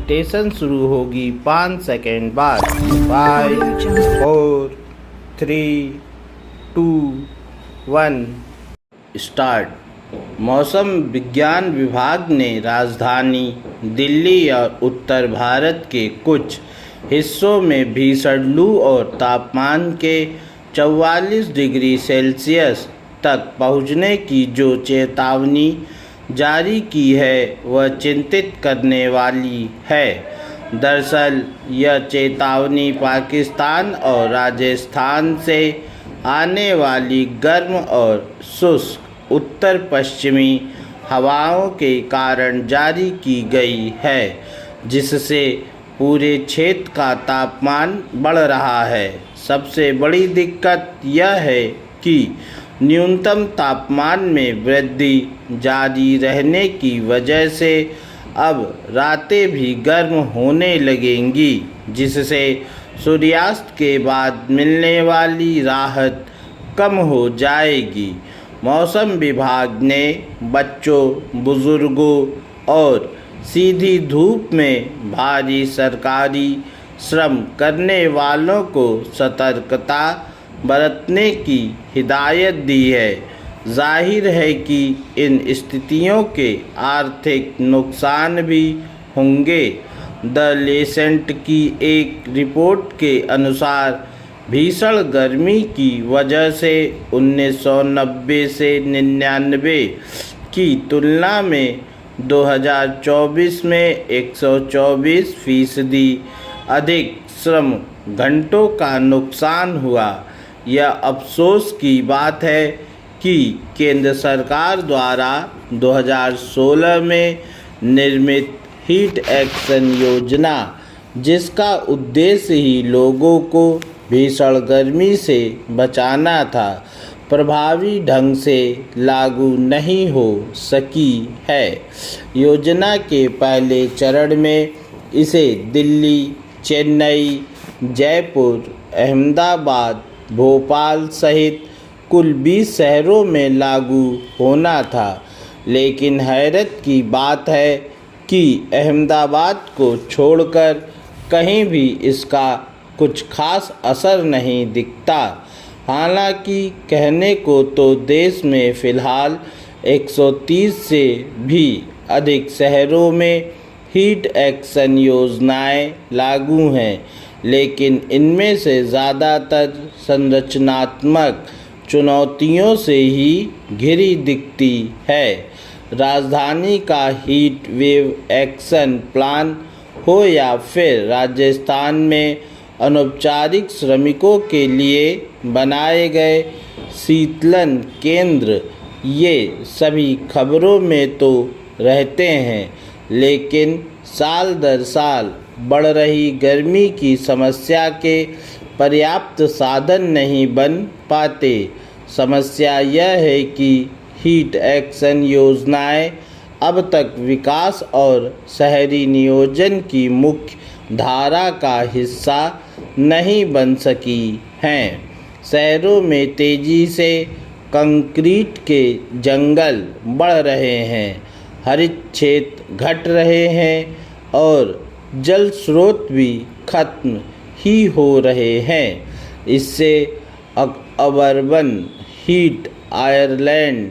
Meditation शुरू होगी 5 second बाद। 5 4 3 2 1 स्टार्ट। मौसम विज्ञान विभाग ने राजधानी दिल्ली और उत्तर भारत के कुछ हिस्सों में भीषण लू और तापमान के 44 डिग्री सेल्सियस तक पहुंचने की जो चेतावनी जारी की है वह चिंतित करने वाली है। दरअसल यह चेतावनी पाकिस्तान और राजस्थान से आने वाली गर्म और शुष्क उत्तर पश्चिमी हवाओं के कारण जारी की गई है, जिससे पूरे क्षेत्र का तापमान बढ़ रहा है। सबसे बड़ी दिक्कत यह है कि न्यूनतम तापमान में वृद्धि जारी रहने की वजह से अब रातें भी गर्म होने लगेंगी, जिससे सूर्यास्त के बाद मिलने वाली राहत कम हो जाएगी। मौसम विभाग ने बच्चों, बुजुर्गों और सीधी धूप में भारी सरकारी श्रम करने वालों को सतर्कता बरतने की हिदायत दी है। जाहिर है कि इन स्थितियों के आर्थिक नुकसान भी होंगे। द लेसेंट की एक रिपोर्ट के अनुसार भीषण गर्मी की वजह से 1990 से 99 की तुलना में 2024 में 124% अधिक श्रम घंटों का नुकसान हुआ। यह अफसोस की बात है कि केंद्र सरकार द्वारा 2016 में निर्मित हीट एक्शन योजना, जिसका उद्देश्य ही लोगों को भीषण गर्मी से बचाना था, प्रभावी ढंग से लागू नहीं हो सकी है। योजना के पहले चरण में इसे दिल्ली, चेन्नई, जयपुर, अहमदाबाद, भोपाल सहित कुल 20 शहरों में लागू होना था, लेकिन हैरत की बात है कि अहमदाबाद को छोड़कर कहीं भी इसका कुछ खास असर नहीं दिखता। हालांकि कहने को तो देश में फ़िलहाल 130 से भी अधिक शहरों में हीट एक्शन योजनाएं लागू हैं, लेकिन इनमें से ज़्यादातर संरचनात्मक चुनौतियों से ही घिरी दिखती है। राजधानी का हीट वेव एक्शन प्लान हो या फिर राजस्थान में अनौपचारिक श्रमिकों के लिए बनाए गए शीतलन केंद्र, ये सभी खबरों में तो रहते हैं, लेकिन साल दर साल बढ़ रही गर्मी की समस्या के पर्याप्त साधन नहीं बन पाते। समस्या यह है कि हीट एक्शन योजनाएं अब तक विकास और शहरी नियोजन की मुख्य धारा का हिस्सा नहीं बन सकी हैं। शहरों में तेज़ी से कंक्रीट के जंगल बढ़ रहे हैं, हरित क्षेत्र घट रहे हैं और जल स्रोत भी खत्म ही हो रहे हैं। इससे अर्बन हीट आइलैंड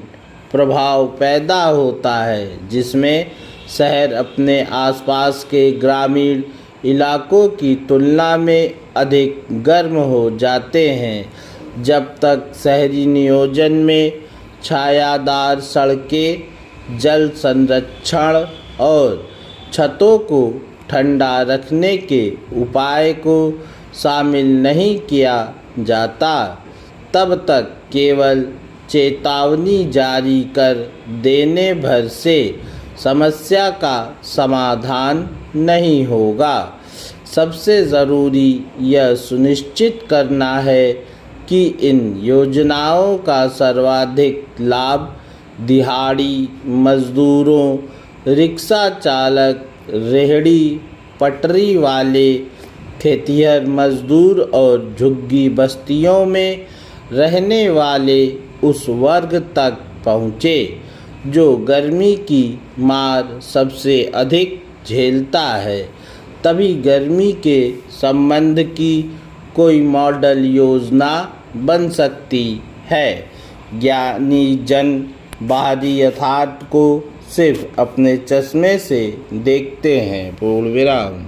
प्रभाव पैदा होता है, जिसमें शहर अपने आसपास के ग्रामीण इलाकों की तुलना में अधिक गर्म हो जाते हैं। जब तक शहरी नियोजन में छायादार सड़कें, जल संरक्षण और छतों को ठंडा रखने के उपाय को शामिल नहीं किया जाता, तब तक केवल चेतावनी जारी कर देने भर से समस्या का समाधान नहीं होगा। सबसे ज़रूरी यह सुनिश्चित करना है कि इन योजनाओं का सर्वाधिक लाभ दिहाड़ी मजदूरों, रिक्शा चालक, रेहड़ी पटरी वाले, खेतिहर मजदूर और झुग्गी बस्तियों में रहने वाले उस वर्ग तक पहुँचे जो गर्मी की मार सबसे अधिक झेलता है। तभी गर्मी के संबंध की कोई मॉडल योजना बन सकती है। ज्ञानी जन बाहरी यथार्थ को सिर्फ अपने चश्मे से देखते हैं। पूर्ण विराम।